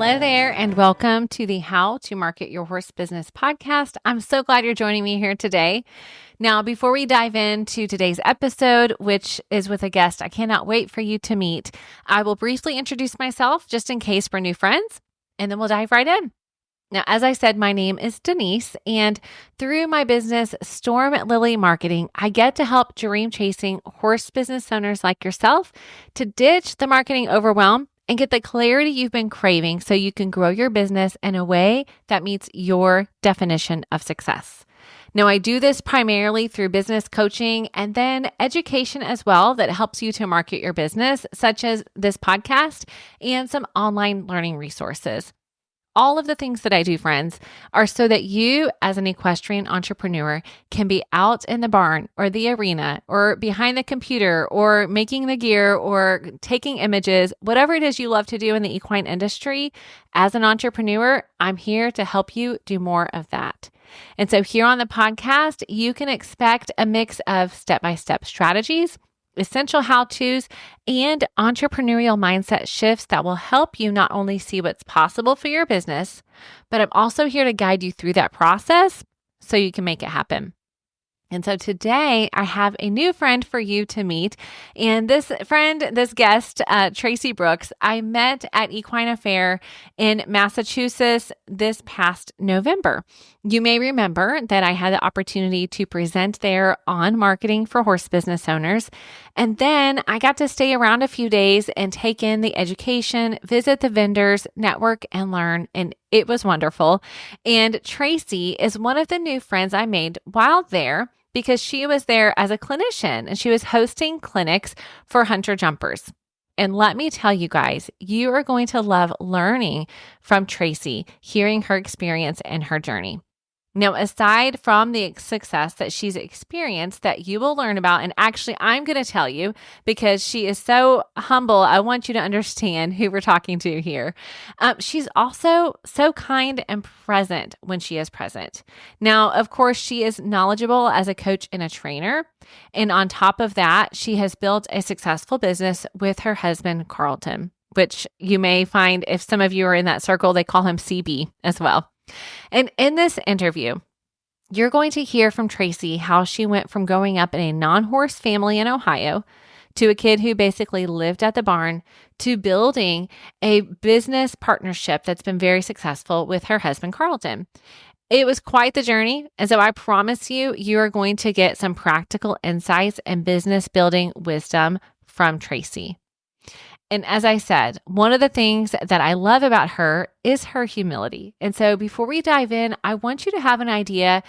Hello there, and welcome to the How to Market Your Horse Business podcast. I'm so glad you're joining me here today. Now, before we dive into today's episode, which is with a guest I cannot wait for you to meet, I will briefly introduce myself just in case for new friends, and then we'll dive right in. Now, as I said, my name is Denise, and through my business, Storm Lily Marketing, I get to help dream-chasing horse business owners like yourself to ditch the marketing overwhelm and get the clarity you've been craving so you can grow your business in a way that meets your definition of success. Now, I do this primarily through business coaching and then education as well that helps you to market your business, such as this podcast and some online learning resources. All of the things that I do, friends, are so that you as an equestrian entrepreneur can be out in the barn or the arena or behind the computer or making the gear or taking images, whatever it is you love to do in the equine industry. As an entrepreneur, I'm here to help you do more of that. And so here on the podcast, you can expect a mix of step-by-step strategies, essential how-tos, and entrepreneurial mindset shifts that will help you not only see what's possible for your business, but I'm also here to guide you through that process so you can make it happen. And so today I have a new friend for you to meet. And this guest, Traci Brooks, I met at Equine Affair in Massachusetts this past November. You may remember that I had the opportunity to present there on marketing for horse business owners. And then I got to stay around a few days and take in the education, visit the vendors, network, and learn. And it was wonderful. And Traci is one of the new friends I made while there, because she was there as a clinician and she was hosting clinics for hunter jumpers. And let me tell you guys, you are going to love learning from Traci, hearing her experience and her journey. Now, aside from the success that she's experienced that you will learn about, and actually I'm going to tell you because she is so humble, I want you to understand who we're talking to here. She's also so kind and present when she is present. Now, of course, she is knowledgeable as a coach and a trainer. And on top of that, she has built a successful business with her husband, Carleton, which you may find if some of you are in that circle, they call him CB as well. And in this interview, you're going to hear from Traci how she went from growing up in a non-horse family in Ohio to a kid who basically lived at the barn to building a business partnership that's been very successful with her husband, Carleton. It was quite the journey. And so I promise you, you are going to get some practical insights and business building wisdom from Traci. And as I said, one of the things that I love about her is her humility. And so before we dive in, I want you to have an idea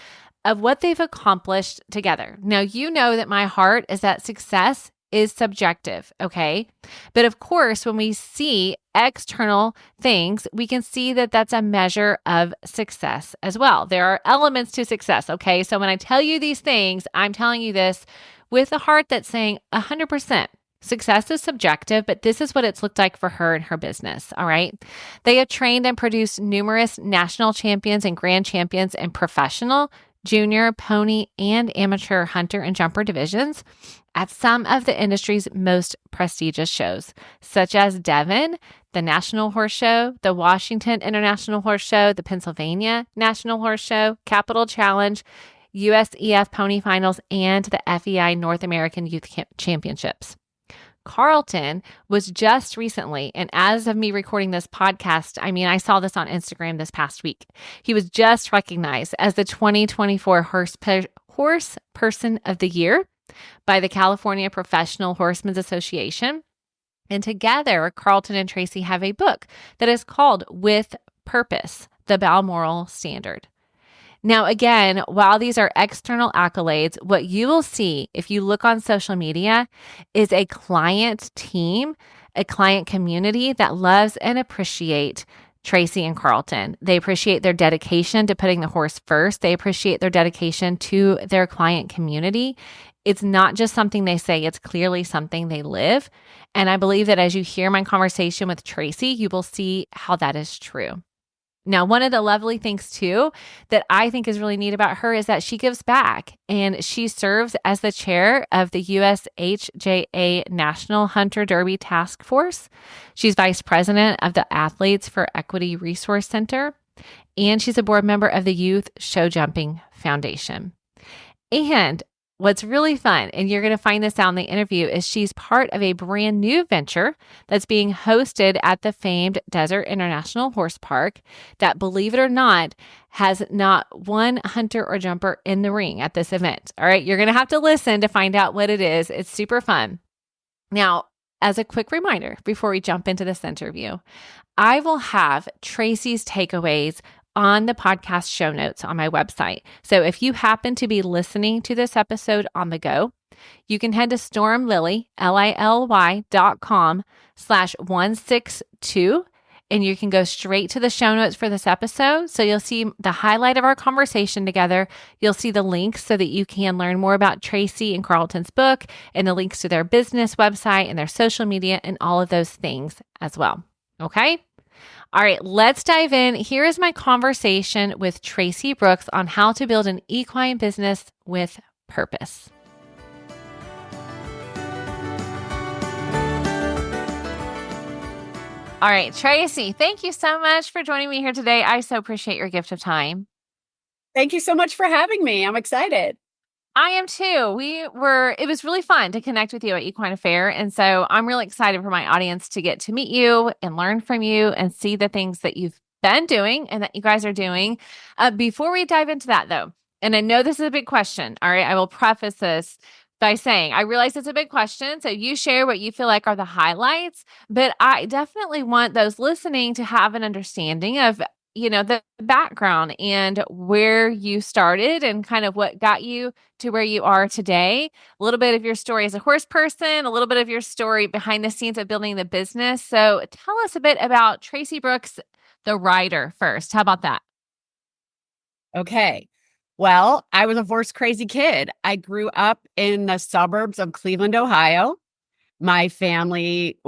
of what they've accomplished together. Now, you know that my heart is that success is subjective, okay? But of course, when we see external things, we can see that that's a measure of success as well. There are elements to success, okay? So when I tell you these things, I'm telling you this with a heart that's saying 100%. Success is subjective, but this is what it's looked like for her and her business, all right? They have trained and produced numerous national champions and grand champions in professional, junior, pony, and amateur hunter and jumper divisions at some of the industry's most prestigious shows, such as Devon, the National Horse Show, the Washington International Horse Show, the Pennsylvania National Horse Show, Capital Challenge, USEF Pony Finals, and the FEI North American Youth Championships. Carleton was just recently, and as of me recording this podcast, I saw this on Instagram this past week. He was just recognized as the 2024 Horse Person of the Year by the California Professional Horsemen's Association. And together, Carleton and Traci have a book that is called With Purpose, the Balmoral Standard. Now, again, while these are external accolades, what you will see if you look on social media is a client team, a client community that loves and appreciates Traci and Carleton. They appreciate their dedication to putting the horse first. They appreciate their dedication to their client community. It's not just something they say, it's clearly something they live. And I believe that as you hear my conversation with Traci, you will see how that is true. Now, one of the lovely things too that I think is really neat about her is that she gives back, and she serves as the chair of the USHJA National Hunter Derby Task Force. She's vice president of the Athletes for Equity Resource Center, and she's a board member of the Youth Show Jumping Foundation. And what's really fun, and you're going to find this out in the interview, is she's part of a brand new venture that's being hosted at the famed Desert International Horse Park that, believe it or not, has not one hunter or jumper in the ring at this event. All right, you're going to have to listen to find out what it is. It's super fun. Now, as a quick reminder, before we jump into this interview, I will have Traci's takeaways on the podcast show notes on my website. So if you happen to be listening to this episode on the go, you can head to stormlily, LILY.com/162, and you can go straight to the show notes for this episode. So you'll see the highlight of our conversation together. You'll see the links so that you can learn more about Traci and Carleton's book, and the links to their business website and their social media and all of those things as well. Okay? All right, let's dive in. Here is my conversation with Traci Brooks on how to build an equine business with purpose. All right, Traci, thank you so much for joining me here today. I so appreciate your gift of time. Thank you so much for having me. I'm excited. I am too. It was really fun to connect with you at Equine Affair. And so I'm really excited for my audience to get to meet you and learn from you and see the things that you've been doing and that you guys are doing. Before we dive into that though, and I know this is a big question. All right. I will preface this by saying, I realize it's a big question. So you share what you feel like are the highlights, but I definitely want those listening to have an understanding of the background and where you started and kind of what got you to where you are today. A little bit of your story as a horse person, a little bit of your story behind the scenes of building the business. So tell us a bit about Traci Brooks, the rider first. How about that? Okay. Well, I was a horse crazy kid. I grew up in the suburbs of Cleveland, Ohio. My family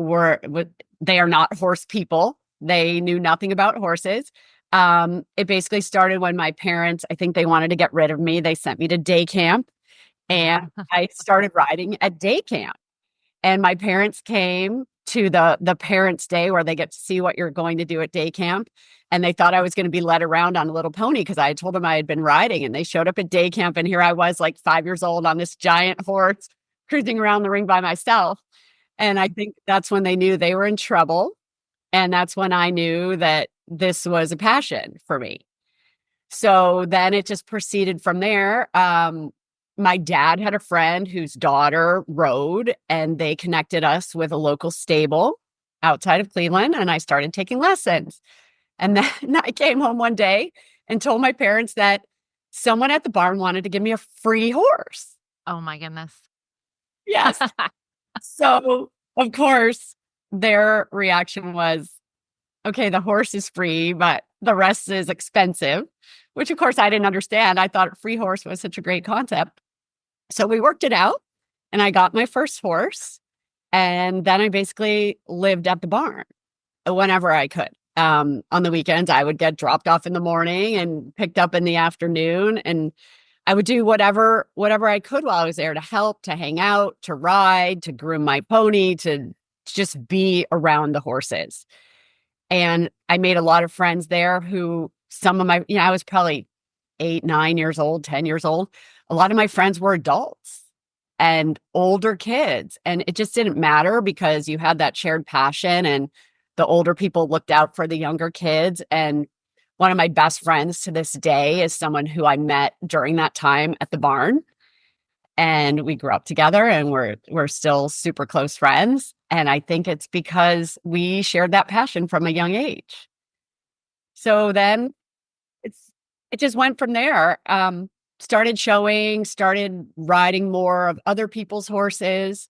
they are not horse people. They knew nothing about horses. It basically started when my parents, I think they wanted to get rid of me. They sent me to day camp, and I started riding at day camp. And my parents came to the parents' day where they get to see what you're going to do at day camp. And they thought I was going to be led around on a little pony because I had told them I had been riding. And they showed up at day camp, and here I was, like 5 years old, on this giant horse cruising around the ring by myself. And I think that's when they knew they were in trouble. And that's when I knew that this was a passion for me. So then it just proceeded from there. My dad had a friend whose daughter rode, and they connected us with a local stable outside of Cleveland, and I started taking lessons. And then I came home one day and told my parents that someone at the barn wanted to give me a free horse. Oh my goodness. Yes. So, of course, their reaction was, okay, the horse is free, but the rest is expensive, which of course I didn't understand. I thought free horse was such a great concept. So we worked it out, and I got my first horse, and then I basically lived at the barn whenever I could. On the weekends, I would get dropped off in the morning and picked up in the afternoon, and I would do whatever I could while I was there to help, to hang out, to ride, to groom my pony, to just be around the horses. And I made a lot of friends there who some of my, I was probably 8, 9 years old, 10 years old. A lot of my friends were adults and older kids. And it just didn't matter because you had that shared passion, and the older people looked out for the younger kids. And one of my best friends to this day is someone who I met during that time at the barn. And we grew up together, and we're still super close friends. And I think it's because we shared that passion from a young age. So then it just went from there. Started riding more of other people's horses.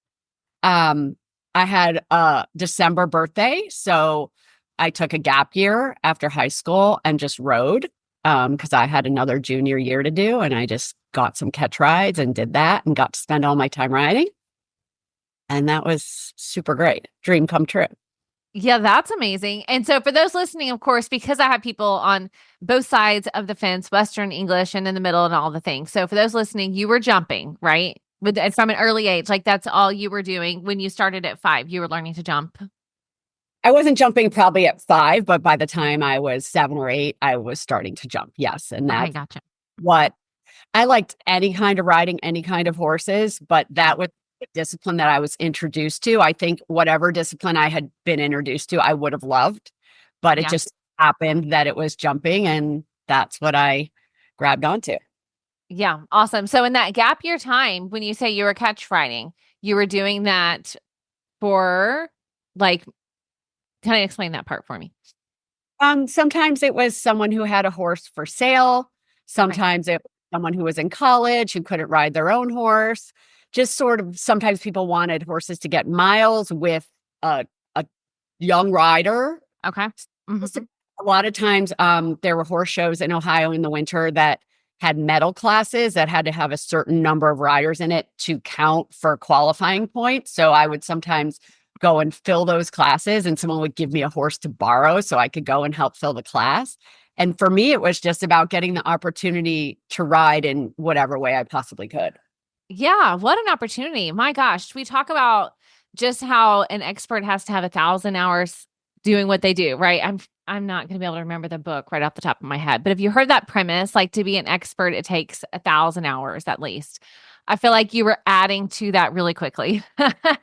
I had a December birthday, so I took a gap year after high school and just rode because I had another junior year to do, and I just got some catch rides and did that and got to spend all my time riding. And that was super great. Dream come true. Yeah, that's amazing. And so for those listening, of course, because I have people on both sides of the fence, Western English and in the middle and all the things. So for those listening, you were jumping, right? From an early age, like that's all you were doing when you started at 5, you were learning to jump. I wasn't jumping probably at 5, but by the time I was 7 or 8, I was starting to jump. Yes. And Okay, that's gotcha. what I liked, any kind of riding, any kind of horses, but Yeah. that was the discipline that I was introduced to. I think whatever discipline I had been introduced to, I would have loved, but it Yeah. just happened that it was jumping, and that's what I grabbed onto. Yeah. Awesome. So in that gap year time, when you say you were catch riding, you were doing that for like, kind of explain that part for me. Sometimes it was someone who had a horse for sale. Okay. Sometimes it was someone who was in college who couldn't ride their own horse. Just sort of sometimes people wanted horses to get miles with a young rider. Okay. Just Hmm. a lot of times, there were horse shows in Ohio in the winter that had medal classes that had to have a certain number of riders in it to count for qualifying points. So I would sometimes go and fill those classes, and someone would give me a horse to borrow so I could go and help fill the class. And for me, it was just about getting the opportunity to ride in whatever way I possibly could. Yeah, what an opportunity. My gosh, we talk about just how an expert has to have 1,000 hours doing what they do, right? I'm not going to be able to remember the book right off the top of my head, but if you heard that premise, like to be an expert, it takes 1,000 hours at least. I feel like you were adding to that really quickly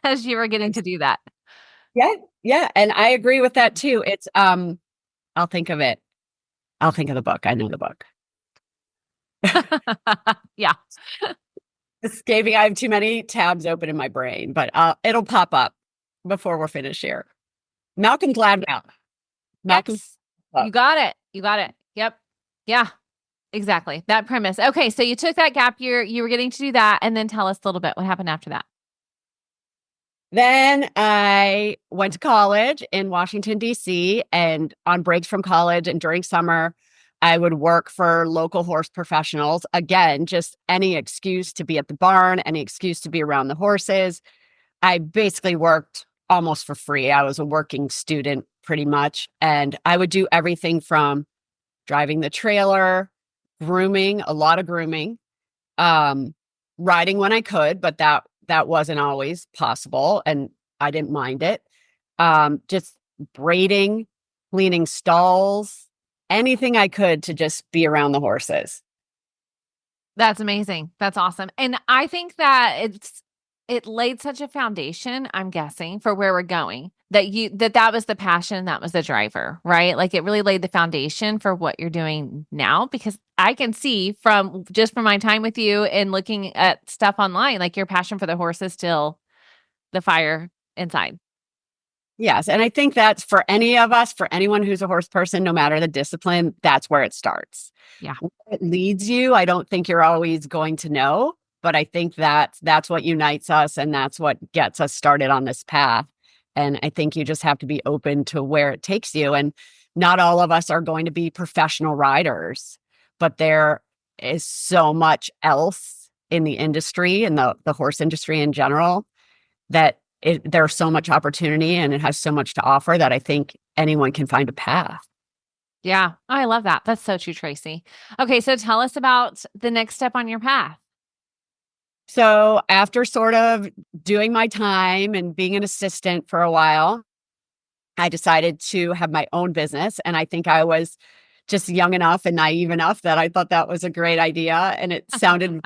as you were getting to do that. Yeah, yeah, and I agree with that too. It's I'll think of it. I'll think of the book. I know the book. Yeah. Escaping. I have too many tabs open in my brain, but it'll pop up before we're finished here. Malcolm Gladwell. Malcolm. Yes. You got it. You got it. Yep. Yeah. Exactly. That premise. Okay. So you took that gap year, you were getting to do that. And then tell us a little bit what happened after that. Then I went to college in Washington, D.C., and on breaks from college and during summer, I would work for local horse professionals. Again, just any excuse to be at the barn, any excuse to be around the horses. I basically worked almost for free. I was a working student pretty much. And I would do everything from driving the trailer, grooming, a lot of grooming, um, riding when I could, but that wasn't always possible, and I didn't mind it. Just braiding, cleaning stalls, anything I could to just be around the horses. That's amazing. That's awesome. And I think that it laid such a foundation, I'm guessing, for where we're going. That was the passion, that was the driver, right? Like it really laid the foundation for what you're doing now because I can see from my time with you and looking at stuff online, like your passion for the horse is still the fire inside. Yes, and I think that's for any of us, for anyone who's a horse person, no matter the discipline, that's where it starts. Yeah. Where it leads you, I don't think you're always going to know, but I think that's what unites us and that's what gets us started on this path. And I think you just have to be open to where it takes you. And not all of us are going to be professional riders, but there is so much else in the industry and the horse industry in general that there's so much opportunity and it has so much to offer that I think anyone can find a path. Yeah. I love that. That's so true, Traci. Okay. So tell us about the next step on your path. So after sort of doing my time and being an assistant for a while, I decided to have my own business. And I think I was just young enough and naive enough that I thought that was a great idea. And it sounded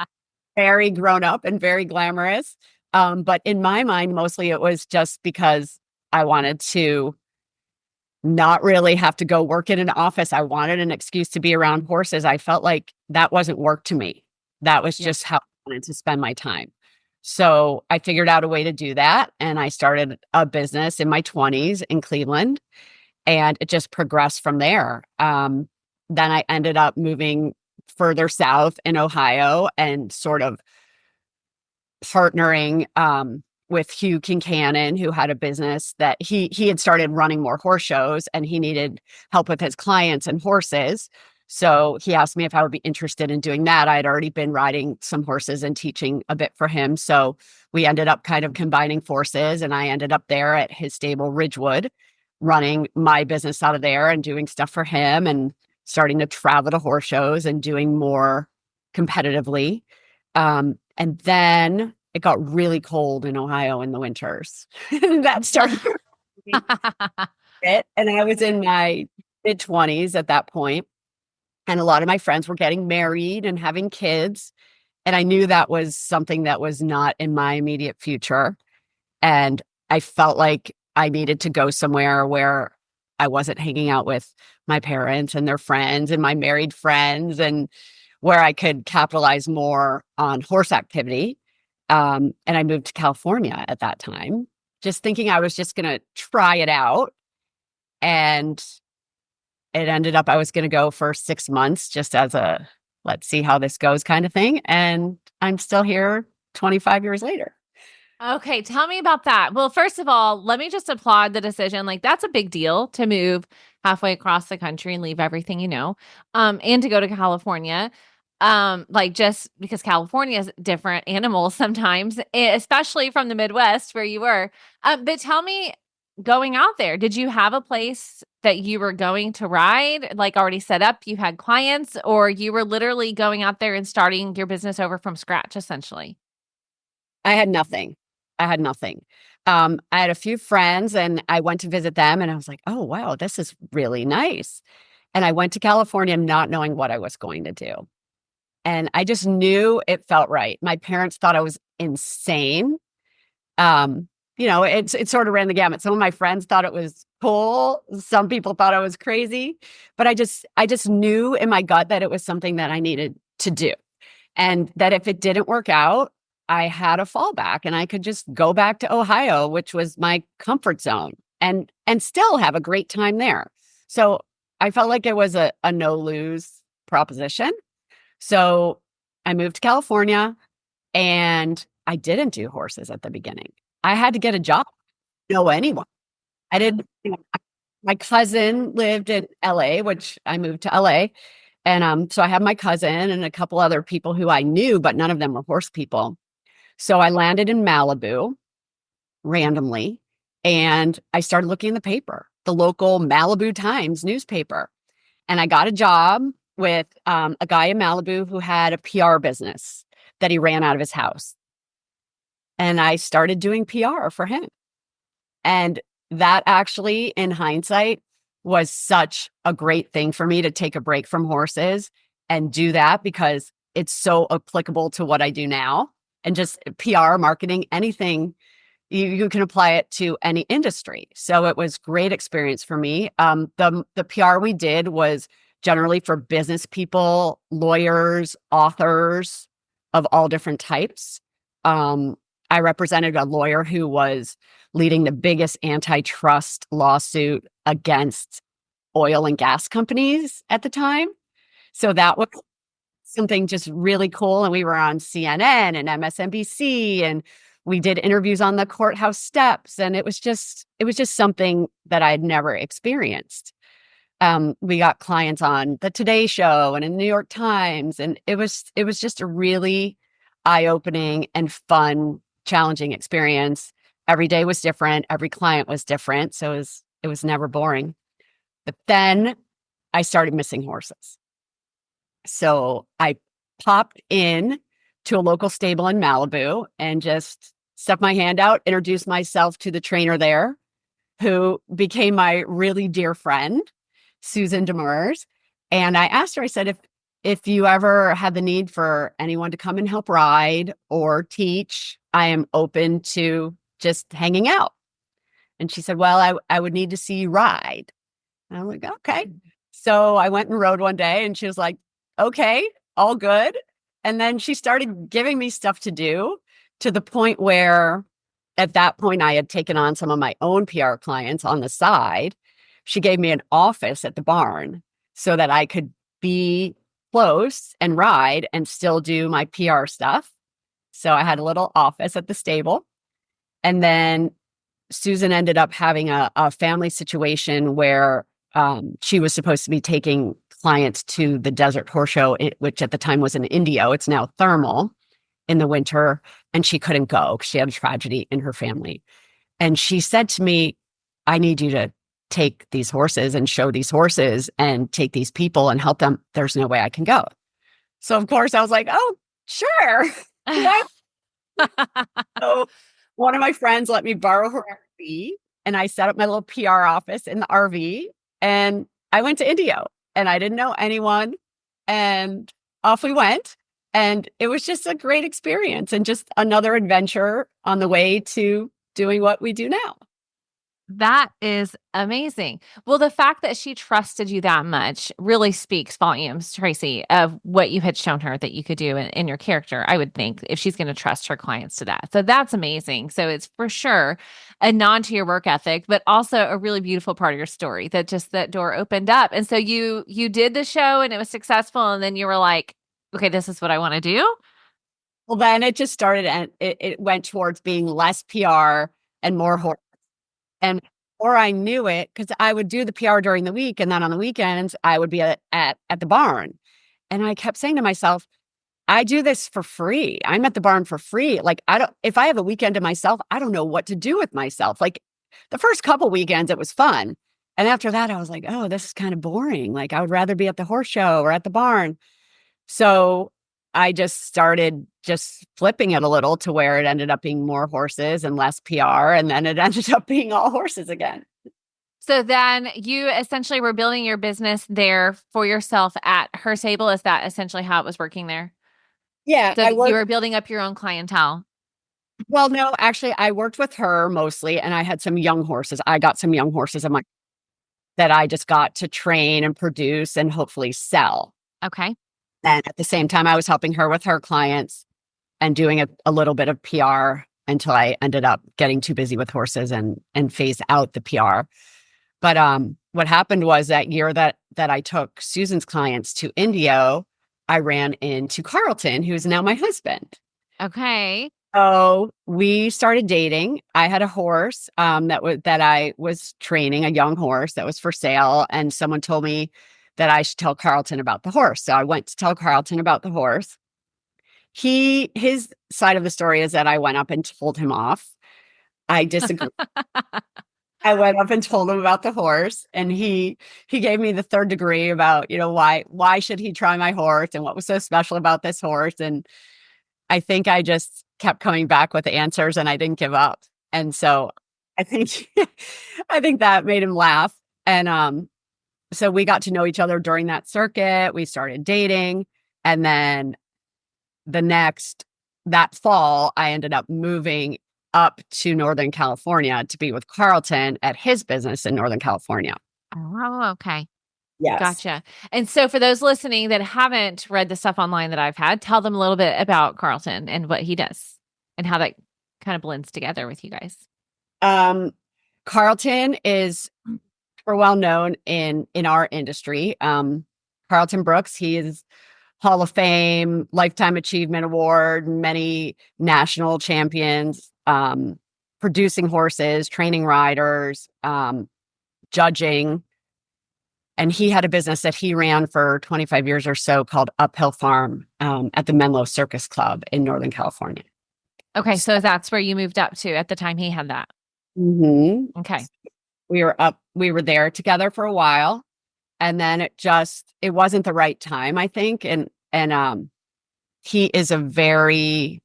very grown up and very glamorous. But in my mind, mostly it was just because I wanted to not really have to go work in an office. I wanted an excuse to be around horses. I felt like that wasn't work to me. That was Yeah. just how I wanted to spend my time. So I figured out a way to do that. And I started a business in my 20s in Cleveland, and it just progressed from there. Then I ended up moving further south in Ohio and sort of partnering with Hugh Kincannon, who had a business that he had started running more horse shows and he needed help with his clients and horses. So he asked me if I would be interested in doing that. I had already been riding some horses and teaching a bit for him. So we ended up kind of combining forces, and I ended up there at his stable, Ridgewood. running my business out of there and doing stuff for him and starting to travel to horse shows and doing more competitively. And then it got really cold in Ohio in the winters. That started it. And I was in my mid-20s at that point, and a lot of my friends were getting married and having kids. And I knew that was something that was not in my immediate future. And I felt like I needed to go somewhere where I wasn't hanging out with my parents and their friends and my married friends, and where I could capitalize more on horse activity. And I moved to California at that time, just thinking I was just going to try it out. And it ended up I was going to go for 6 months just as a let's see how this goes kind of thing. And I'm still here 25 years later. Okay, tell me about that. Well, first of all, let me just applaud the decision. Like, that's a big deal to move halfway across the country and leave everything you know, and to go to California. Like, just because California is different animals sometimes, especially from the Midwest where you were. But tell me, going out there, did you have a place that you were going to ride, like already set up? You had clients, or you were literally going out there and starting your business over from scratch, essentially? I had nothing. I had nothing. I had a few friends and I went to visit them and I was like, oh, wow, this is really nice. And I went to California not knowing what I was going to do. And I just knew it felt right. My parents thought I was insane. It sort of ran the gamut. Some of my friends thought it was cool. Some people thought I was crazy, but I just knew in my gut that it was something that I needed to do. And that if it didn't work out, I had a fallback and I could just go back to Ohio, which was my comfort zone, and still have a great time there. So I felt like it was a no-lose proposition. So I moved to California and I didn't do horses at the beginning. I had to get a job, know anyone. I didn't, my cousin lived in LA, which I moved to LA. And so I had my cousin and a couple other people who I knew, but none of them were horse people. So I landed in Malibu randomly, and I started looking in the paper, the local Malibu Times newspaper. And I got a job with a guy in Malibu who had a PR business that he ran out of his house. And I started doing PR for him. And that actually, in hindsight, was such a great thing for me to take a break from horses and do that, because it's so applicable to what I do now. And just PR, marketing, anything, you can apply it to any industry. So it was great experience for me. The PR we did was generally for business people, lawyers, authors of all different types. I represented a lawyer who was leading the biggest antitrust lawsuit against oil and gas companies at the time. So that was something just really cool. And we were on CNN and MSNBC, and we did interviews on the courthouse steps. And it was just something that I'd never experienced. We got clients on the Today Show and in the New York Times. And it was just a really eye-opening and fun, challenging experience. Every day was different. Every client was different. So it was never boring. But then I started missing horses. So I popped in to a local stable in Malibu and just stuck my hand out, introduced myself to the trainer there, who became my really dear friend, Susan Demers. And I asked her, I said, if you ever had the need for anyone to come and help ride or teach, I am open to just hanging out. And she said, well, I would need to see you ride. And I'm like, okay. So I went and rode one day and she was like, okay, all good. And then she started giving me stuff to do, to the point where at that point I had taken on some of my own PR clients on the side. She gave me an office at the barn so that I could be close and ride and still do my PR stuff. So I had a little office at the stable. And then Susan ended up having a family situation where she was supposed to be taking clients to the Desert Horse Show, which at the time was in Indio. It's now Thermal in the winter. And she couldn't go because she had a tragedy in her family. And she said to me, I need you to take these horses and show these horses and take these people and help them, there's no way I can go. So of course I was like, oh, sure. Yeah. So one of my friends let me borrow her RV, and I set up my little PR office in the RV, and I went to Indio, and I didn't know anyone, and off we went. And it was just a great experience and just another adventure on the way to doing what we do now. That is amazing. Well, the fact that she trusted you that much really speaks volumes, Traci, of what you had shown her that you could do in your character, I would think, if she's going to trust her clients to that. So that's amazing. So it's for sure a nod to your work ethic, but also a really beautiful part of your story that just that door opened up. And so you did the show and it was successful. And then you were like, okay, this is what I want to do. Well, then it just started and it went towards being less PR and more horse. And or I knew it because I would do the PR during the week, and then on the weekends I would be at the barn. And I kept saying to myself, I do this for free. I'm at the barn for free. Like if I have a weekend to myself, I don't know what to do with myself. Like the first couple weekends it was fun. And after that I was like, oh, this is kind of boring. Like I would rather be at the horse show or at the barn. So I just started just flipping it a little to where it ended up being more horses and less PR. And then it ended up being all horses again. So then you essentially were building your business there for yourself at her stable. Is that essentially how it was working there? Yeah, So you were building up your own clientele. Well, no, actually, I worked with her mostly, and I had some young horses. I got some young horses that I just got to train and produce and hopefully sell. Okay. And at the same time, I was helping her with her clients and doing a little bit of PR until I ended up getting too busy with horses and phased out the PR. But what happened was that year that I took Susan's clients to Indio, I ran into Carleton, who's now my husband. Okay. So we started dating. I had a horse that I was training, a young horse that was for sale, and someone told me that I should tell Carleton about the horse. So I went to tell Carleton about the horse. His side of the story is that I went up and told him off. I disagree. I went up and told him about the horse, and he gave me the third degree about, why should he try my horse and what was so special about this horse. And I think I just kept coming back with answers and I didn't give up. And so I think I think that made him laugh. And so we got to know each other during that circuit. We started dating. And then that fall, I ended up moving up to Northern California to be with Carleton at his business in Northern California. Oh, okay. Yes. Gotcha. And so for those listening that haven't read the stuff online that I've had, tell them a little bit about Carleton and what he does and how that kind of blends together with you guys. Carleton is well known in our industry. Carleton Brooks, he is Hall of Fame, Lifetime Achievement Award, many national champions, producing horses, training riders, judging. And he had a business that he ran for 25 years or so called Uphill Farm at the Menlo Circus Club in Northern California. Okay, so that's where you moved up to at the time he had that. Mm-hmm. Okay. We were there together for a while, and then it wasn't the right time, I think. And he is a very,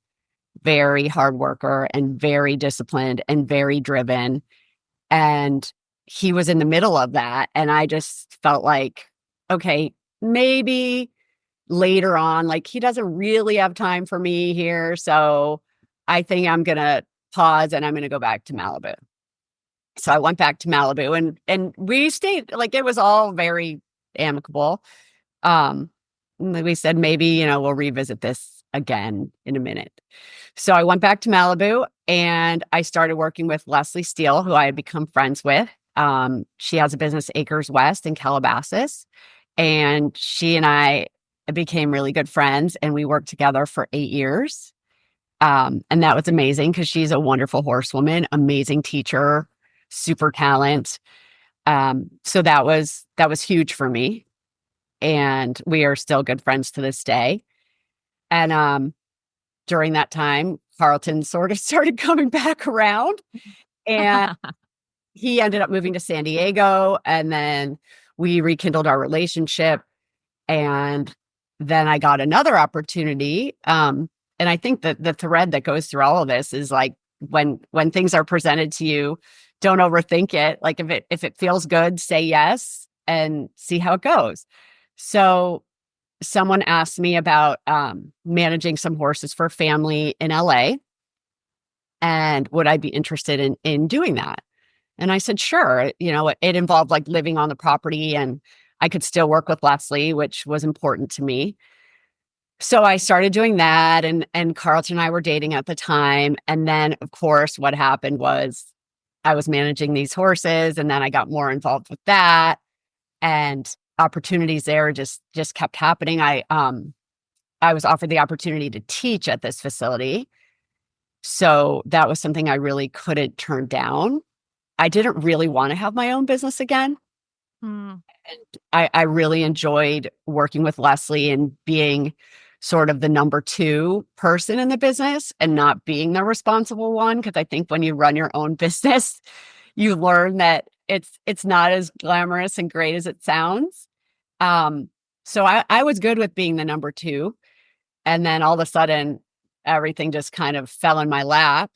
very hard worker and very disciplined and very driven. And he was in the middle of that. And I just felt like, okay, maybe later on, like he doesn't really have time for me here. So I think I'm going to pause and I'm going to go back to Malibu. So I went back to Malibu and we stayed, like it was all very amicable. We said, maybe, we'll revisit this again in a minute. So I went back to Malibu and I started working with Leslie Steele, who I had become friends with. She has a business, Acres West in Calabasas, and she and I became really good friends and we worked together for 8 years. And that was amazing because she's a wonderful horsewoman, amazing teacher, super talent. So that was huge for me. And we are still good friends to this day. And during that time, Carleton sort of started coming back around. And he ended up moving to San Diego, and then we rekindled our relationship. And then I got another opportunity. And I think that the thread that goes through all of this is like when things are presented to you, don't overthink it. Like if it feels good, say yes and see how it goes. So someone asked me about managing some horses for family in LA, and would I be interested in doing that? And I said, sure. It involved like living on the property, and I could still work with Leslie, which was important to me. So I started doing that, and Carleton and I were dating at the time. And then, of course, what happened was I was managing these horses, and then I got more involved with that, and opportunities there just kept happening. I was offered the opportunity to teach at this facility. So that was something I really couldn't turn down. I didn't really want to have my own business again. Mm. And I really enjoyed working with Leslie and being sort of the number two person in the business and not being the responsible one. Because I think when you run your own business, you learn that it's not as glamorous and great as it sounds. So I was good with being the number two. And then all of a sudden, everything just kind of fell in my lap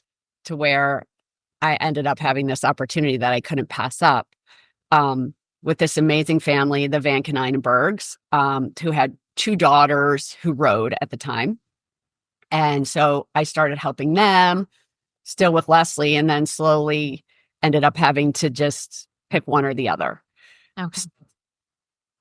to where I ended up having this opportunity that I couldn't pass up, with this amazing family, the Van Brooks, who had two daughters who rode at the time. And so I started helping them, still with Leslie, and then slowly ended up having to just pick one or the other. Okay.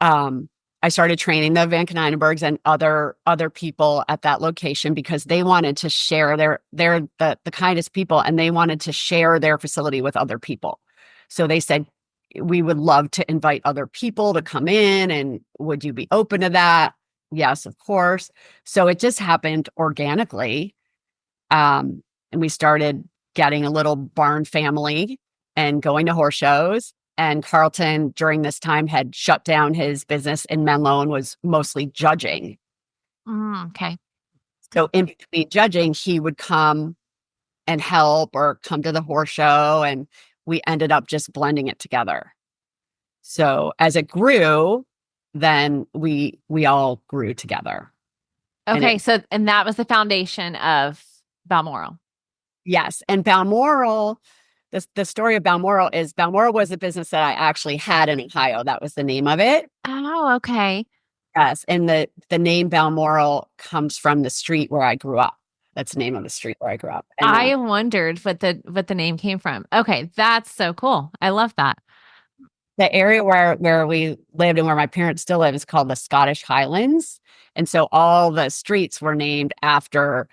I started training the Van Brooks and other people at that location because they wanted to share they're the kindest people, and they wanted to share their facility with other people. So they said, we would love to invite other people to come in, and would you be open to that? Yes, of course. So it just happened organically. And we started getting a little barn family and going to horse shows. And Carleton, during this time, had shut down his business in Menlo and was mostly judging. Okay. So in between judging, he would come and help or come to the horse show, and we ended up just blending it together. So as it grew, then we all grew together. Okay. And that was the foundation of Balmoral. Yes. And Balmoral, the story of Balmoral is Balmoral was a business that I actually had in Ohio. That was the name of it. Oh, okay. Yes. And the name Balmoral comes from the street where I grew up. That's the name of the street where I grew up. And I wondered what the name came from. Okay, that's so cool. I love that. the area where we lived and where my parents still live is called the Scottish Highlands. And so all the streets were named after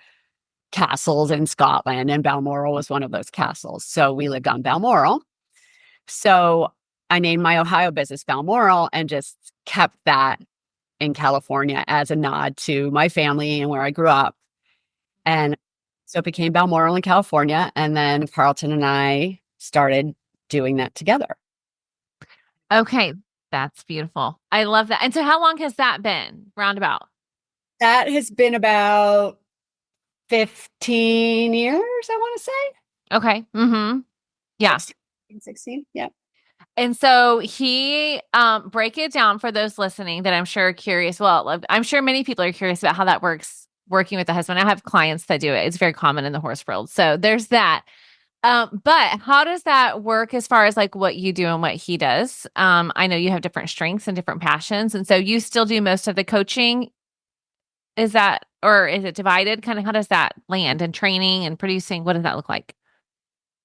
castles in Scotland, and Balmoral was one of those castles. So we lived on Balmoral. So I named my Ohio business Balmoral and just kept that in California as a nod to my family and where I grew up. And so it became Balmoral in California. And then Carleton and I started doing that together. Okay, that's beautiful. I love that. And so how long has that been, roundabout? That has been about 15 years, I want to say. Okay. Mm-hmm. Yeah. 16. Yeah. And so he break it down for those listening that I'm sure are curious. Well, I'm sure many people are curious about how that works working with the husband. I have clients that do it. It's very common in the horse world. So there's that. But how does that work as far as like what you do and what he does? I know you have different strengths and different passions. And so you still do most of the coaching. Is that, or is it divided? Kind of how does that land and training and producing? What does that look like?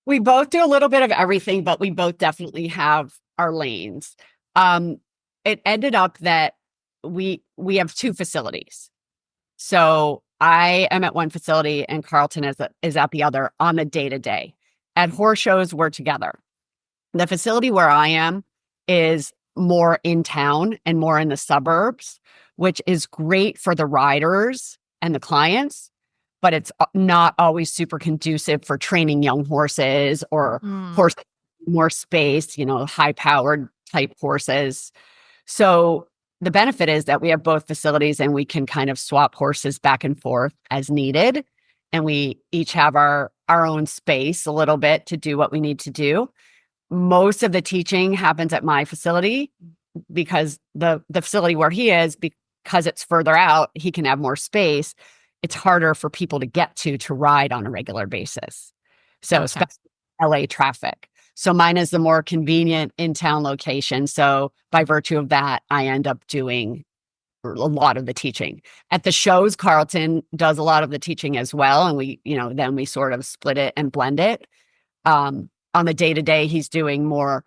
We both do a little bit of everything, but we both definitely have our lanes. It ended up that we have two facilities. So I am at one facility and Carleton is at the other on the day-to-day. At horse shows, we're together. The facility where I am is more in town and more in the suburbs, which is great for the riders and the clients, but it's not always super conducive for training young horses or horses more space, high-powered type horses. So the benefit is that we have both facilities and we can kind of swap horses back and forth as needed. And we each have our own space a little bit to do what we need to do. most of the teaching happens at my facility because the facility where he is, because it's further out, he can have more space. It's harder for people to get to ride on a regular basis. So Gotcha. especially LA traffic. So mine is the more convenient in-town location. So by virtue of that, I end up doing a lot of the teaching. At the shows, Carleton does a lot of the teaching as well. And then we sort of split it and blend it. On the day-to-day, he's doing more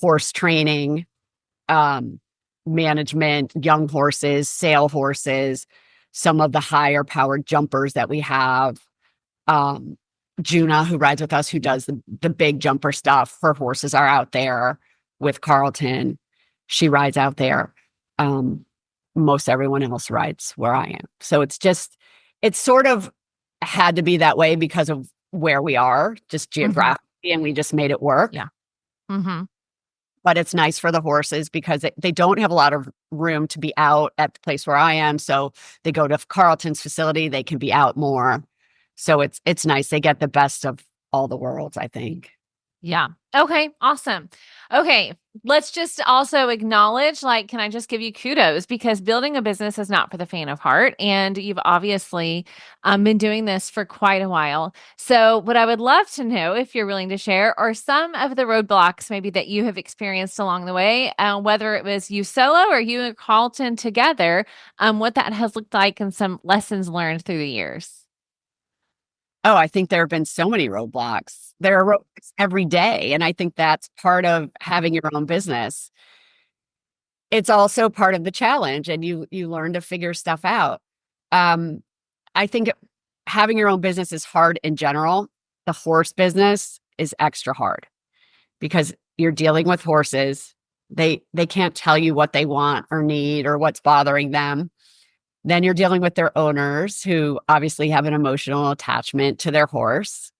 horse training, management, young horses, sale horses, some of the higher powered jumpers that we have. Juna, who rides with us, who does the big jumper stuff. Her horses are out there with Carleton. She rides out there. Most everyone else rides where I am. So it's sort of had to be that way because of where we are, just geographically, and we just made it work. Yeah. Mm-hmm. But it's nice for the horses because they don't have a lot of room to be out at the place where I am. So they go to Carleton's facility, they can be out more. So it's nice. They get the best of all the worlds, I think. Yeah. Okay. Awesome. Okay. Let's just also acknowledge, can I just give you kudos because building a business is not for the faint of heart. And you've obviously been doing this for quite a while. So what I would love to know, if you're willing to share, are some of the roadblocks maybe that you have experienced along the way, whether it was you solo or you and Carleton together, what that has looked like and some lessons learned through the years. Oh, I think there have been so many roadblocks. There are roadblocks every day. And I think that's part of having your own business. It's also part of the challenge, and you learn to figure stuff out. I think having your own business is hard in general. The horse business is extra hard because you're dealing with horses. They can't tell you what they want or need or what's bothering them. Then you're dealing with their owners who obviously have an emotional attachment to their horse.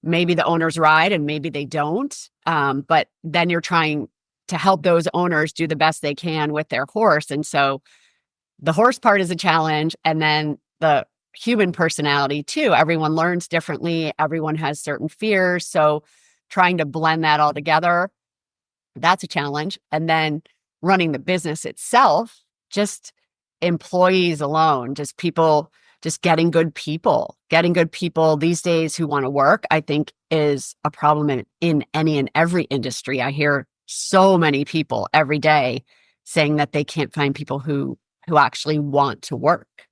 Maybe the owners ride and maybe they don't. But then you're trying to help those owners do the best they can with their horse. And so the horse part is a challenge. And then the human personality too. Everyone learns differently. Everyone has certain fears. So trying to blend that all together, that's a challenge. And then running the business itself, just employees alone, just getting good people these days who want to work, I think is a problem in any and every industry. I hear so many people every day saying that they can't find people who actually want to work.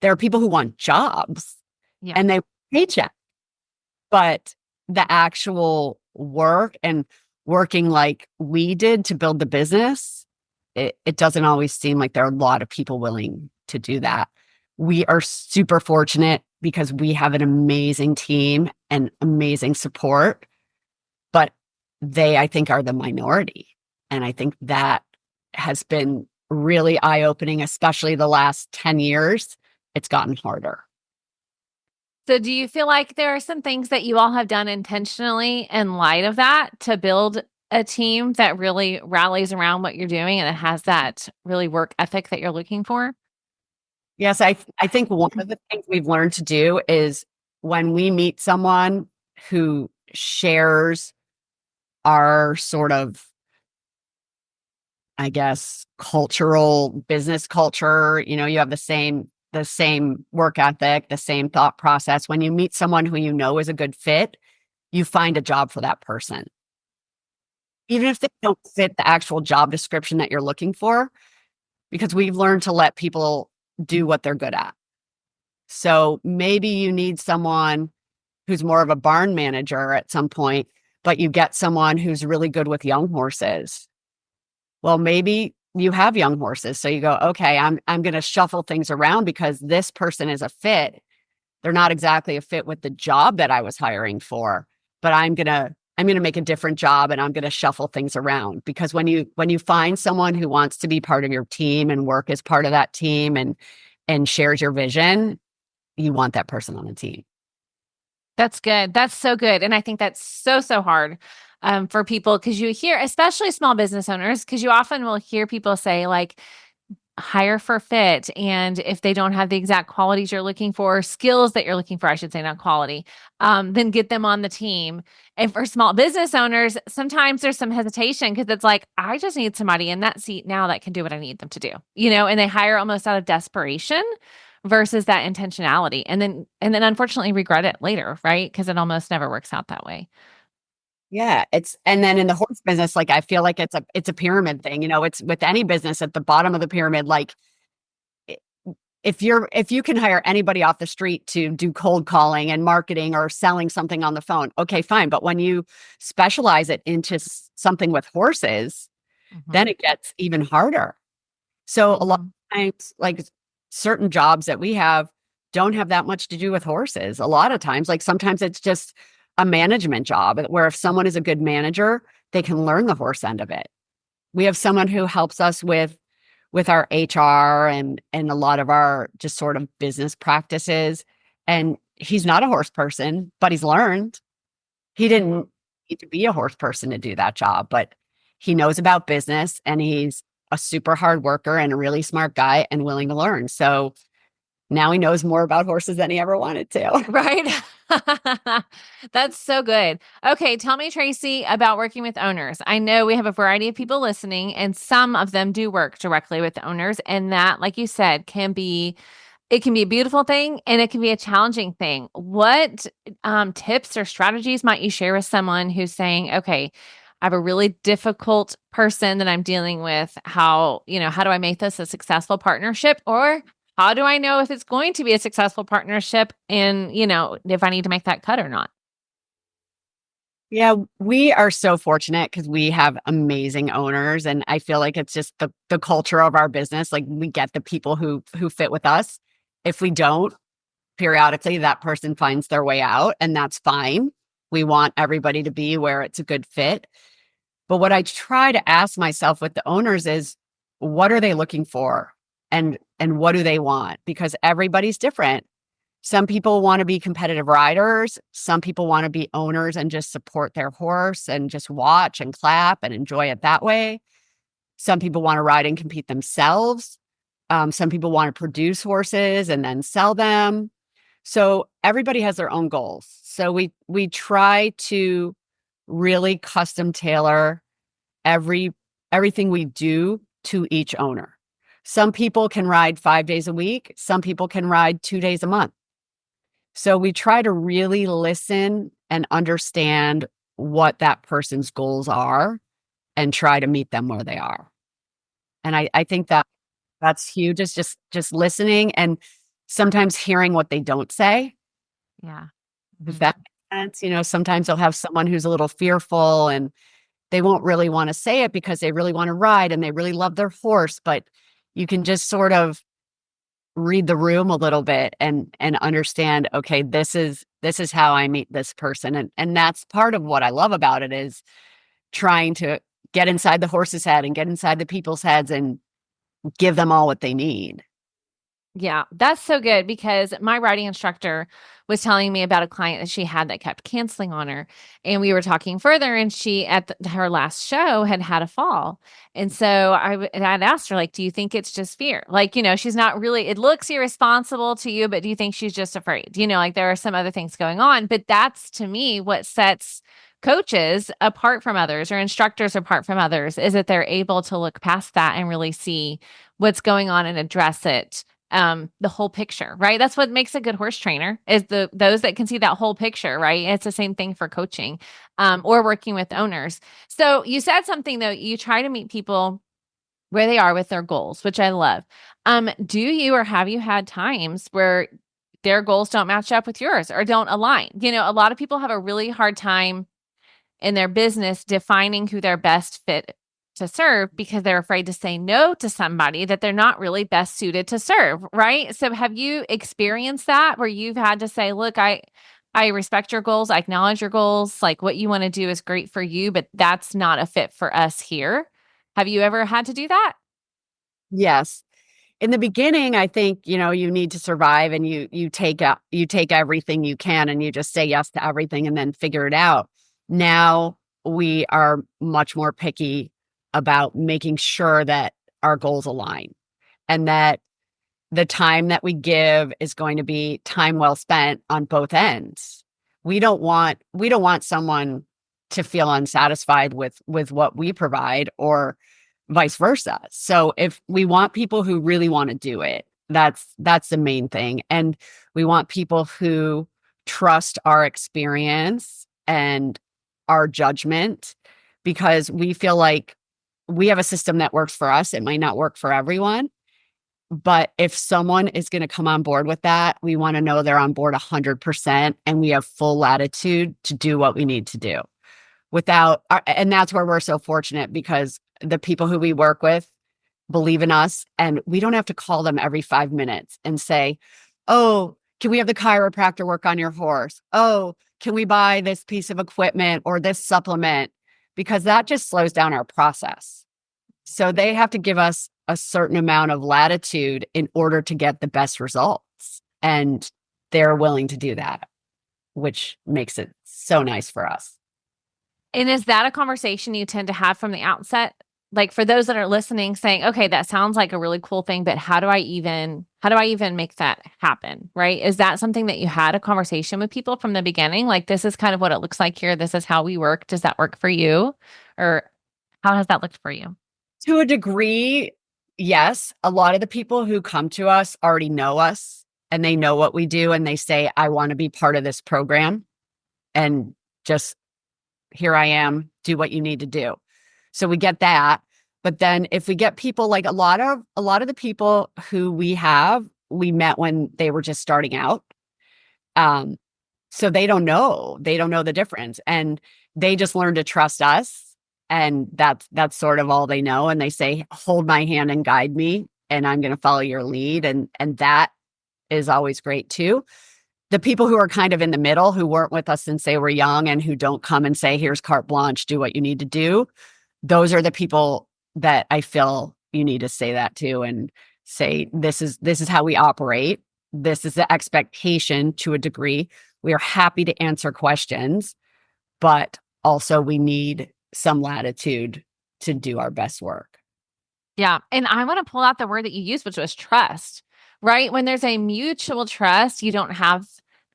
There are people who want jobs and they paycheck, but the actual work and working like we did to build the business, it doesn't always seem like there are a lot of people willing to do that. We are super fortunate because we have an amazing team and amazing support, but they, I think, are the minority. And I think that has been really eye-opening, especially the last 10 years. It's gotten harder. So do you feel like there are some things that you all have done intentionally in light of that to build a team that really rallies around what you're doing and it has that really work ethic that you're looking for? Yes, I think one of the things we've learned to do is when we meet someone who shares our sort of, I guess, cultural business culture, you have the same work ethic, the same thought process. When you meet someone who you know is a good fit, you find a job for that person. Even if they don't fit the actual job description that you're looking for, because we've learned to let people do what they're good at. So maybe you need someone who's more of a barn manager at some point, but you get someone who's really good with young horses. Well, maybe you have young horses. So you go, okay, I'm going to shuffle things around because this person is a fit. They're not exactly a fit with the job that I was hiring for, but I'm going to make a different job and I'm going to shuffle things around. Because when you find someone who wants to be part of your team and work as part of that team and shares your vision, you want that person on the team. That's good. That's so good. And I think that's so hard for people because you hear, especially small business owners, because you often will hear people say hire for fit. And if they don't have the exact qualities you're looking for, skills that you're looking for, I should say, not quality, then get them on the team. And for small business owners, sometimes there's some hesitation because it's like, I just need somebody in that seat now that can do what I need them to do, and they hire almost out of desperation versus that intentionality. And then unfortunately regret it later, right? Because it almost never works out that way. Yeah, and then in the horse business, like I feel like it's a pyramid thing. It's with any business at the bottom of the pyramid. Like i- if you can hire anybody off the street to do cold calling and marketing or selling something on the phone, okay, fine. But when you specialize it into something with horses, then Mhm. it gets even harder. So a lot Mhm. of times, like certain jobs that we have don't have that much to do with horses. A lot of times, like sometimes it's just a management job where if someone is a good manager, they can learn the horse end of it. We have someone who helps us with our HR and a lot of our just sort of business practices. And he's not a horse person, but he's learned. He didn't need to be a horse person to do that job, but he knows about business and he's a super hard worker and a really smart guy and willing to learn. So now he knows more about horses than he ever wanted to. Right? That's so good. Okay, tell me, Traci, about working with owners. I know we have a variety of people listening, and some of them do work directly with owners. And that, like you said, it can be a beautiful thing and it can be a challenging thing. What tips or strategies might you share with someone who's saying, okay, I have a really difficult person that I'm dealing with. How do I make this a successful partnership? Or how do I know if it's going to be a successful partnership and, if I need to make that cut or not? Yeah, we are so fortunate because we have amazing owners. And I feel like it's just the culture of our business. Like we get the people who fit with us. If we don't, periodically that person finds their way out, and that's fine. We want everybody to be where it's a good fit. But what I try to ask myself with the owners is, what are they looking for? And what do they want? Because everybody's different. Some people want to be competitive riders. Some people want to be owners and just support their horse and just watch and clap and enjoy it that way. Some people want to ride and compete themselves. Some people want to produce horses and then sell them. So everybody has their own goals. So we try to really custom tailor every everything we do to each owner. Some people can ride 5 days a week, some people can ride 2 days a month. So we try to really listen and understand what that person's goals are and try to meet them where they are. And I think that that's huge. Is just listening and sometimes hearing what they don't say. Yeah. If Mhm. that makes sense. Sometimes they'll have someone who's a little fearful and they won't really want to say it because they really want to ride and they really love their horse, but you can just sort of read the room a little bit and understand, okay, this is how I meet this person. And that's part of what I love about it is trying to get inside the horse's head and get inside the people's heads and give them all what they need. Yeah, that's so good because my riding instructor was telling me about a client that she had that kept canceling on her. And we were talking further, and she, her last show, had had a fall. And so I'd asked her, like, do you think it's just fear? Like, she's not really, it looks irresponsible to you, but do you think she's just afraid? Like there are some other things going on. But that's to me what sets coaches apart from others or instructors apart from others is that they're able to look past that and really see what's going on and address it, the whole picture, right? That's what makes a good horse trainer is those that can see that whole picture, right? It's the same thing for coaching, or working with owners. So you said something though, you try to meet people where they are with their goals, which I love. Do you or have you had times where their goals don't match up with yours or don't align? A lot of people have a really hard time in their business defining who they're best fit to serve because they're afraid to say no to somebody that they're not really best suited to serve, right? So have you experienced that where you've had to say, look, I respect your goals, I acknowledge your goals, like what you want to do is great for you, but that's not a fit for us here. Have you ever had to do that? Yes. In the beginning, I think, you need to survive and you take everything you can and you just say yes to everything and then figure it out. Now we are much more picky about making sure that our goals align. and that the time that we give is going to be time well spent on both ends. We don't want someone to feel unsatisfied with what we provide, or vice versa. So if we want people who really want to do it, that's the main thing. And we want people who trust our experience and our judgment, because we feel like we have a system that works for us. It might not work for everyone. But if someone is going to come on board with that, we want to know they're on board 100% and we have full latitude to do what we need to do and that's where we're so fortunate, because the people who we work with believe in us, and we don't have to call them every 5 minutes and say, oh, can we have the chiropractor work on your horse? Oh, can we buy this piece of equipment or this supplement? Because that just slows down our process. So they have to give us a certain amount of latitude in order to get the best results. And they're willing to do that, which makes it so nice for us. And is that a conversation you tend to have from the outset? Like, for those that are listening saying, okay, that sounds like a really cool thing, but how do I even make that happen? Right? Is that something that you had a conversation with people from the beginning? Like, this is kind of what it looks like here. This is how we work. Does that work for you? Or how has that looked for you? To a degree, yes. A lot of the people who come to us already know us and they know what we do, and they say, I want to be part of this program, and just here I am, do what you need to do. So we get that. But then if we get people, like a lot of the people who we met when they were just starting out. So they don't know the difference, and they just learn to trust us. And that's sort of all they know. And they say, hold my hand and guide me, and I'm going to follow your lead. And that is always great too. The people who are kind of in the middle, who weren't with us since they were young and who don't come and say, here's carte blanche, do what you need to do. Those are the people that I feel you need to say that to, and say, this is how we operate. This is the expectation to a degree. We are happy to answer questions, but also we need some latitude to do our best work. Yeah. And I want to pull out the word that you used, which was trust, right? When there's a mutual trust, you don't have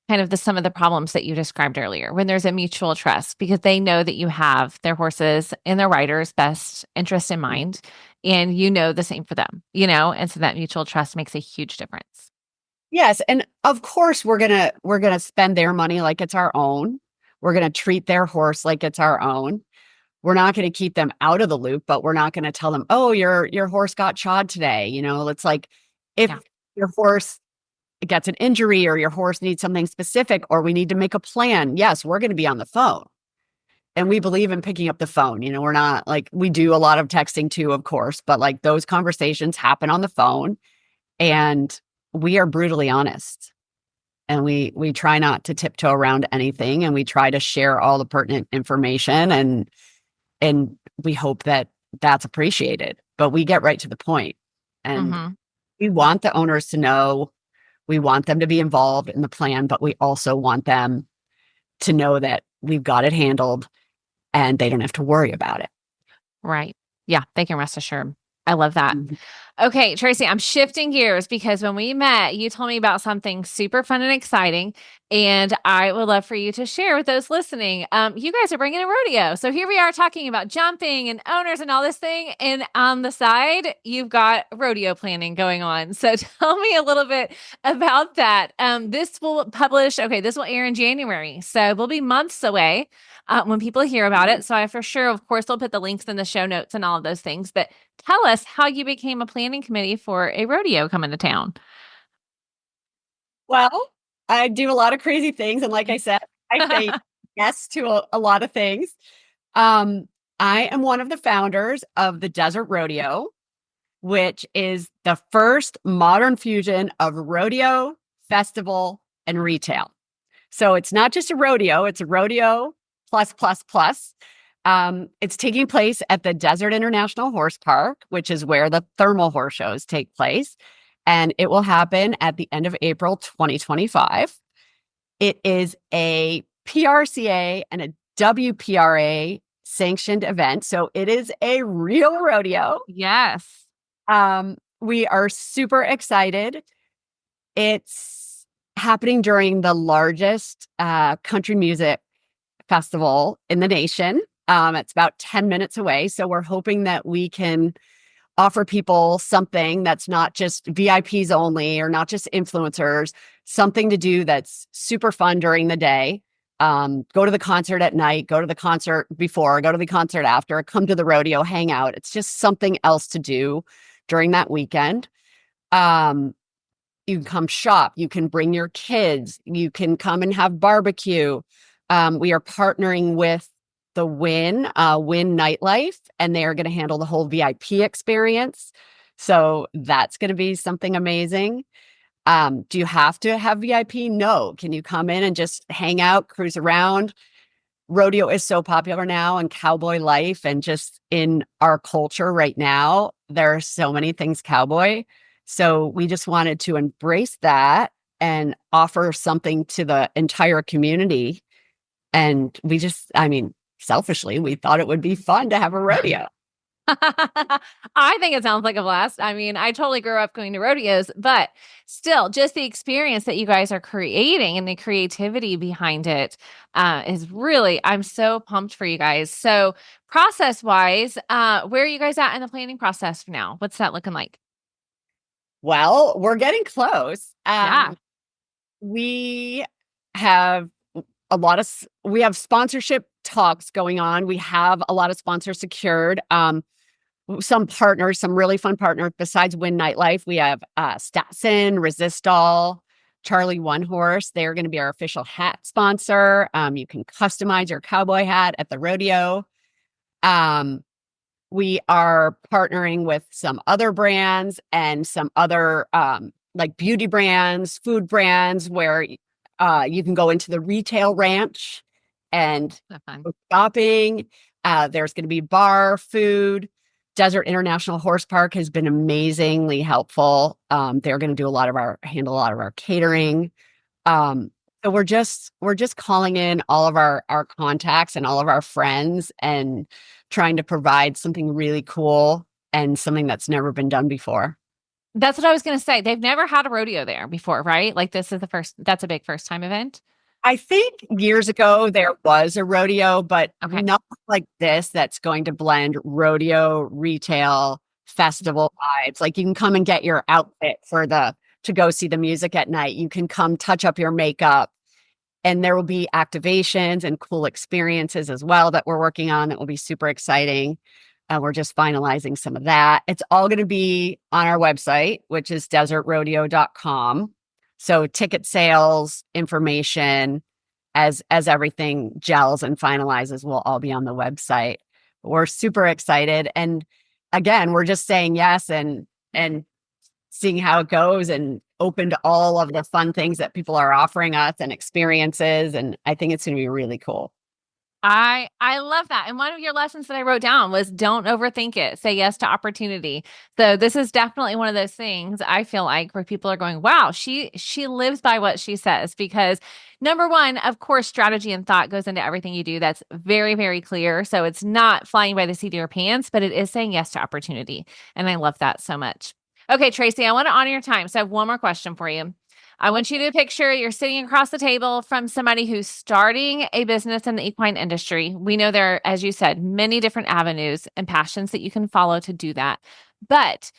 kind of some of the problems that you described earlier. When there's a mutual trust, because they know that you have their horses and their riders' best interest in mind, and you know the same for them, and so that mutual trust makes a huge difference. Yes. And of course, we're gonna spend their money like it's our own. We're gonna treat their horse like it's our own. We're not going to keep them out of the loop, but we're not going to tell them, oh, your horse got shod today. It's like, if your horse gets an injury, or your horse needs something specific, or we need to make a plan, yes, we're going to be on the phone. And we believe in picking up the phone. We're not like, we do a lot of texting too, of course, but like those conversations happen on the phone, and we are brutally honest. And we try not to tiptoe around anything, and we try to share all the pertinent information, and we hope that that's appreciated, but we get right to the point. And we want the owners to know, we want them to be involved in the plan, but we also want them to know that we've got it handled and they don't have to worry about it. Right. Yeah. They can rest assured. I love that. Okay, Traci, I'm shifting gears, because when we met, you told me about something super fun and exciting, and I would love for you to share with those listening. You guys are bringing a rodeo. So here we are talking about jumping and owners and all this thing. And on the side, you've got rodeo planning going on. So tell me a little bit about that. This will air in January. So we'll be months away when people hear about it. So I for sure, of course, they'll put the links in the show notes and all of those things. But tell us how you became a planning committee for a rodeo coming to town. Well, I do a lot of crazy things. And like I said, I say yes to a lot of things. I am one of the founders of the Desert Rodeo, which is the first modern fusion of rodeo, festival, and retail. So it's not just a rodeo, it's a rodeo plus, plus, plus. It's taking place at the Desert International Horse Park, which is where the thermal horse shows take place. And it will happen at the end of April 2025. It is a PRCA and a WPRA sanctioned event. So it is a real rodeo. Yes. We are super excited. It's happening during the largest country music festival in the nation. It's about 10 minutes away. So we're hoping that we can offer people something that's not just VIPs only or not just influencers, something to do that's super fun during the day. Go to the concert at night, go to the concert before, go to the concert after, come to the rodeo, hang out. It's just something else to do during that weekend. Um, you can come shop, you can bring your kids, you can come and have barbecue. We are partnering with the Win Nightlife, and they are going to handle the whole VIP experience. So that's going to be something amazing. Do you have to have VIP? No. Can you come in and just hang out, cruise around? Rodeo is so popular now, and cowboy life, and just in our culture right now, there are so many things cowboy. So we just wanted to embrace that and offer something to the entire community. And selfishly, we thought it would be fun to have a rodeo. I think it sounds like a blast. I mean, I totally grew up going to rodeos, but still, just the experience that you guys are creating and the creativity behind it is really, I'm so pumped for you guys. So, process wise, where are you guys at in the planning process for now? What's that looking like? Well, we're getting close. Yeah. We have we have sponsorship talks going on. We have a lot of sponsors secured. Some partners, some really fun partners besides Win Nightlife. We have Statson, Resistol, Charlie One Horse. They're going to be our official hat sponsor. You can customize your cowboy hat at the rodeo. We are partnering with some other brands and some other like beauty brands, food brands, where you can go into the retail ranch and go shopping. There's going to be bar, food. Desert International Horse Park has been amazingly helpful. They're going to handle a lot of our catering. So we're just calling in all of our contacts and all of our friends and trying to provide something really cool and something that's never been done before. That's what I was going to say. They've never had a rodeo there before, right? Like this is that's a big first time event. I think years ago there was a rodeo, but Okay. not like this that's going to blend rodeo, retail, festival vibes. Like you can come and get your outfit to go see the music at night. You can come touch up your makeup, and there will be activations and cool experiences as well that we're working on that will be super exciting. We're just finalizing some of that. It's all going to be on our website, which is desertrodeo.com. So ticket sales, information, as everything gels and finalizes, will all be on the website. We're super excited. And again, we're just saying yes and seeing how it goes, and open to all of the fun things that people are offering us and experiences. And I think it's going to be really cool. I love that. And one of your lessons that I wrote down was don't overthink it. Say yes to opportunity. So this is definitely one of those things I feel like where people are going, wow, she lives by what she says. Because number one, of course, strategy and thought goes into everything you do. That's very, very clear. So it's not flying by the seat of your pants, but it is saying yes to opportunity. And I love that so much. Okay, Traci, I want to honor your time. So I have one more question for you. I want you to picture you're sitting across the table from somebody who's starting a business in the equine industry. We know there are, as you said, many different avenues and passions that you can follow to do that. But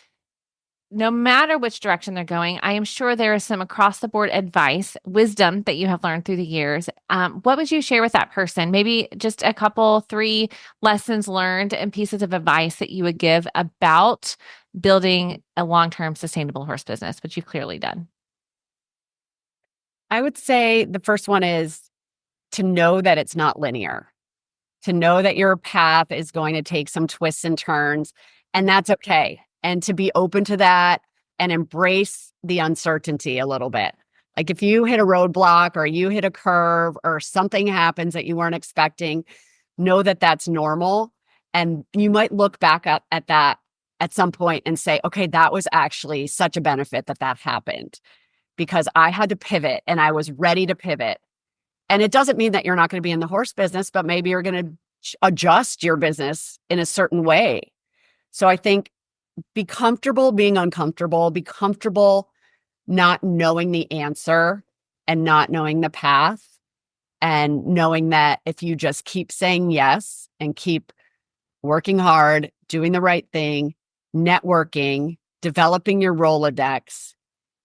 no matter which direction they're going, I am sure there is some across the board advice, wisdom that you have learned through the years. What would you share with that person? Maybe just a couple, 3 lessons learned and pieces of advice that you would give about building a long-term sustainable horse business, which you've clearly done. I would say the first one is to know that it's not linear, to know that your path is going to take some twists and turns, and that's okay. And to be open to that and embrace the uncertainty a little bit. Like if you hit a roadblock or you hit a curve or something happens that you weren't expecting, know that that's normal. And you might look back at that at some point and say, okay, that was actually such a benefit that happened, because I had to pivot and I was ready to pivot. And it doesn't mean that you're not going to be in the horse business, but maybe you're going to adjust your business in a certain way. So I think be comfortable being uncomfortable, be comfortable not knowing the answer and not knowing the path, and knowing that if you just keep saying yes and keep working hard, doing the right thing, networking, developing your Rolodex,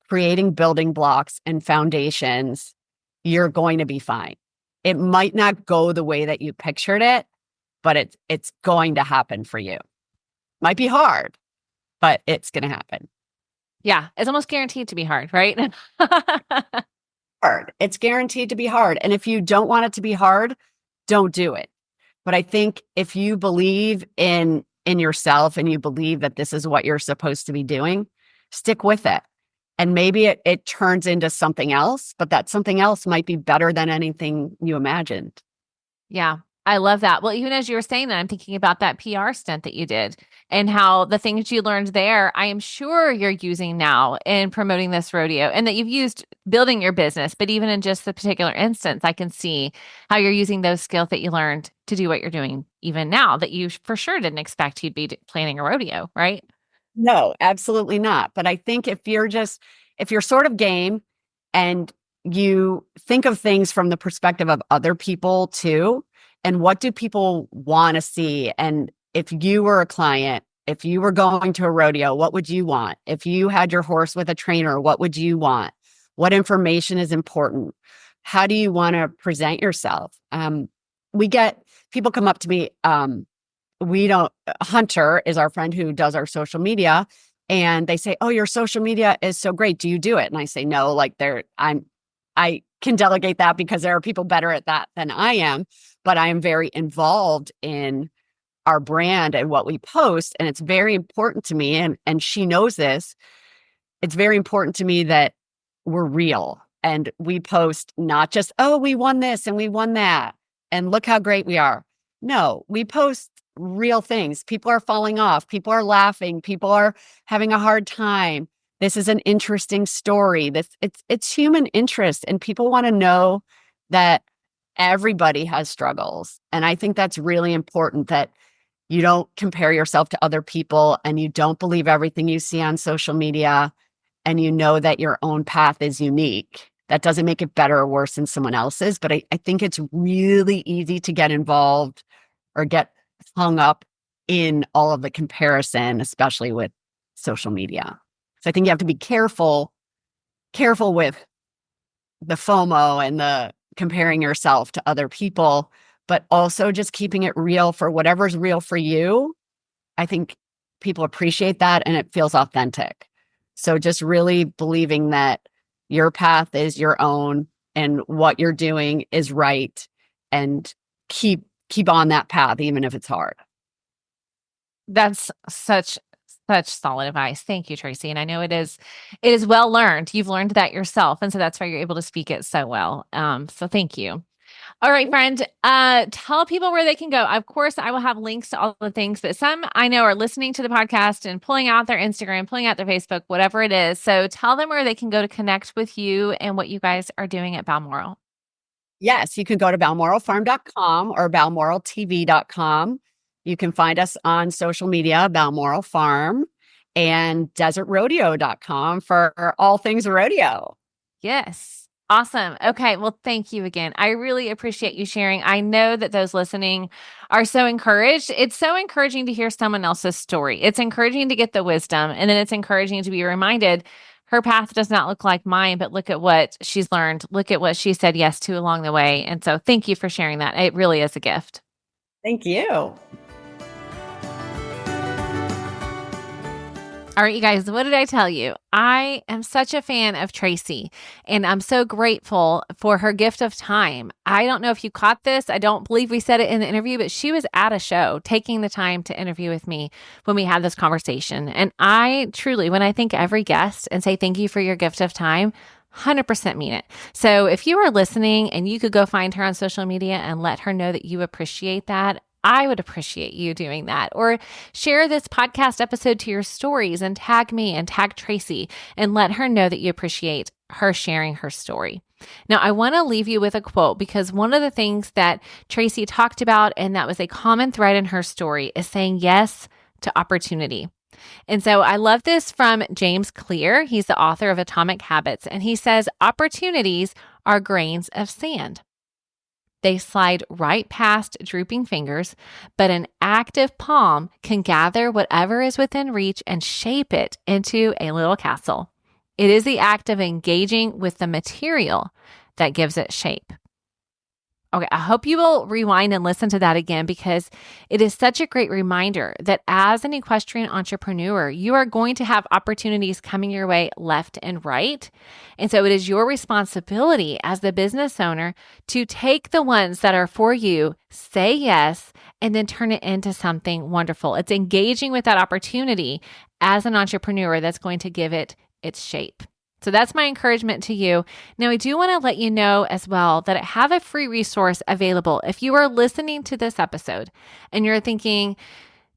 creating building blocks and foundations, you're going to be fine. It might not go the way that you pictured it, but it's going to happen for you. Might be hard, but it's going to happen. Yeah, it's almost guaranteed to be hard, right? Hard. It's guaranteed to be hard. And if you don't want it to be hard, don't do it. But I think if you believe in yourself and you believe that this is what you're supposed to be doing, stick with it. And maybe it turns into something else, but that something else might be better than anything you imagined. Yeah, I love that. Well, even as you were saying that, I'm thinking about that PR stunt that you did and how the things you learned there, I am sure you're using now in promoting this rodeo and that you've used building your business. But even in just the particular instance, I can see how you're using those skills that you learned to do what you're doing even now that you for sure didn't expect you'd be planning a rodeo, right? No, absolutely not. But I think if you're sort of game and you think of things from the perspective of other people too, and what do people want to see? And if you were a client, if you were going to a rodeo, what would you want? If you had your horse with a trainer, what would you want? What information is important? How do you want to present yourself? We get people come up to me. Hunter is our friend who does our social media, and they say, "Oh, your social media is so great. Do you do it?" And I say, "No, I can delegate that because there are people better at that than I am, but I am very involved in our brand and what we post. And it's very important to me. And she knows this. It's very important to me that we're real and we post not just, oh, we won this and we won that. And look how great we are. No, we post real things. People are falling off. People are laughing. People are having a hard time. This is an interesting story. It's human interest, and people want to know that everybody has struggles. And I think that's really important, that you don't compare yourself to other people and you don't believe everything you see on social media, and you know that your own path is unique. That doesn't make it better or worse than someone else's, but I think it's really easy to get involved or get hung up in all of the comparison, especially with social media. So I think you have to be careful with the FOMO and the comparing yourself to other people, but also just keeping it real for whatever's real for you. I think people appreciate that and it feels authentic. So just really believing that your path is your own and what you're doing is right, and keep on that path, even if it's hard. That's such solid advice. Thank you, Traci. And I know it is well learned. You've learned that yourself. And so that's why you're able to speak it so well. So thank you. All right, friend, tell people where they can go. Of course, I will have links to all the things, but some I know are listening to the podcast and pulling out their Instagram, pulling out their Facebook, whatever it is. So tell them where they can go to connect with you and what you guys are doing at Balmoral. Yes, you can go to balmoralfarm.com or balmoraltv.com. You can find us on social media, Balmoral Farm, and desertrodeo.com for all things rodeo. Yes. Awesome. Okay. Well, thank you again. I really appreciate you sharing. I know that those listening are so encouraged. It's so encouraging to hear someone else's story. It's encouraging to get the wisdom, and then it's encouraging to be reminded her path does not look like mine, but look at what she's learned. Look at what she said yes to along the way. And so thank you for sharing that. It really is a gift. Thank you. All right, you guys, what did I tell you? I am such a fan of Traci, and I'm so grateful for her gift of time. I don't know if you caught this. I don't believe we said it in the interview, but she was at a show taking the time to interview with me when we had this conversation. And I truly, when I thank every guest and say thank you for your gift of time, 100% mean it. So if you are listening and you could go find her on social media and let her know that you appreciate that, I would appreciate you doing that. Or share this podcast episode to your stories and tag me and tag Traci and let her know that you appreciate her sharing her story. Now, I want to leave you with a quote, because one of the things that Traci talked about, and that was a common thread in her story, is saying yes to opportunity. And so I love this from James Clear. He's the author of Atomic Habits. And he says, opportunities are grains of sand. They slide right past drooping fingers, but an active palm can gather whatever is within reach and shape it into a little castle. It is the act of engaging with the material that gives it shape. Okay, I hope you will rewind and listen to that again because it is such a great reminder that as an equestrian entrepreneur, you are going to have opportunities coming your way left and right. And so it is your responsibility as the business owner to take the ones that are for you, say yes, and then turn it into something wonderful. It's engaging with that opportunity as an entrepreneur that's going to give it its shape. So that's my encouragement to you. Now, I do want to let you know as well that I have a free resource available. If you are listening to this episode and you're thinking,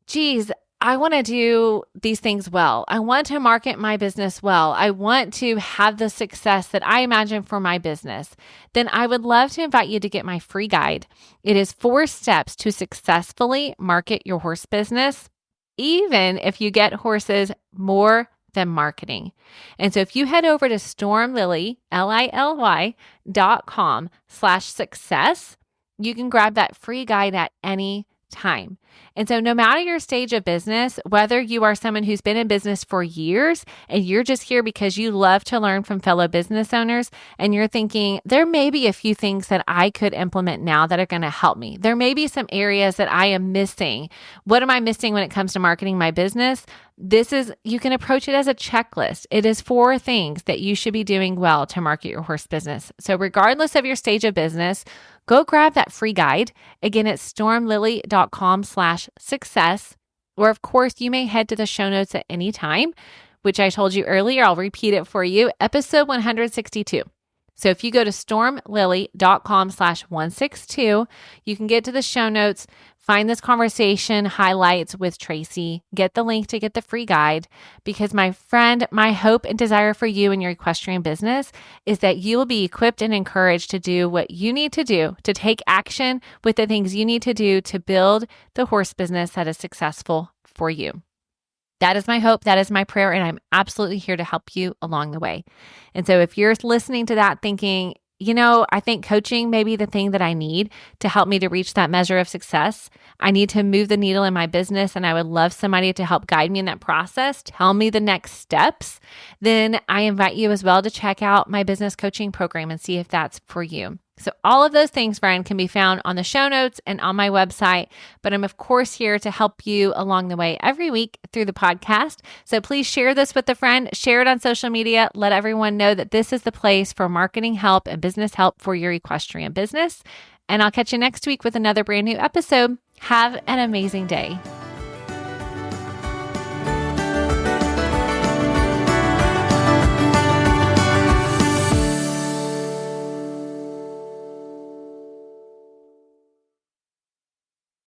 geez, I want to do these things well. I want to market my business well. I want to have the success that I imagine for my business. Then I would love to invite you to get my free guide. It is 4 steps to successfully market your horse business, even if you get horses more than marketing. And so if you head over to stormlily.com/success, you can grab that free guide at any time. And so no matter your stage of business, whether you are someone who's been in business for years and you're just here because you love to learn from fellow business owners and you're thinking, there may be a few things that I could implement now that are going to help me. There may be some areas that I am missing. What am I missing when it comes to marketing my business? You can approach it as a checklist. It is 4 things that you should be doing well to market your horse business. So regardless of your stage of business, go grab that free guide. Again, it's stormlily.com/success. Or of course, you may head to the show notes at any time, which I told you earlier. I'll repeat it for you. Episode 162. So if you go to stormlily.com/162, you can get to the show notes, find this conversation highlights with Traci, get the link to get the free guide, because my friend, my hope and desire for you and your equestrian business is that you will be equipped and encouraged to do what you need to do, to take action with the things you need to do to build the horse business that is successful for you. That is my hope. That is my prayer. And I'm absolutely here to help you along the way. And so if you're listening to that thinking, I think coaching may be the thing that I need to help me to reach that measure of success. I need to move the needle in my business and I would love somebody to help guide me in that process, tell me the next steps. Then I invite you as well to check out my business coaching program and see if that's for you. So all of those things, friend, can be found on the show notes and on my website. But I'm, of course, here to help you along the way every week through the podcast. So please share this with a friend, share it on social media, let everyone know that this is the place for marketing help and business help for your equestrian business. And I'll catch you next week with another brand new episode. Have an amazing day.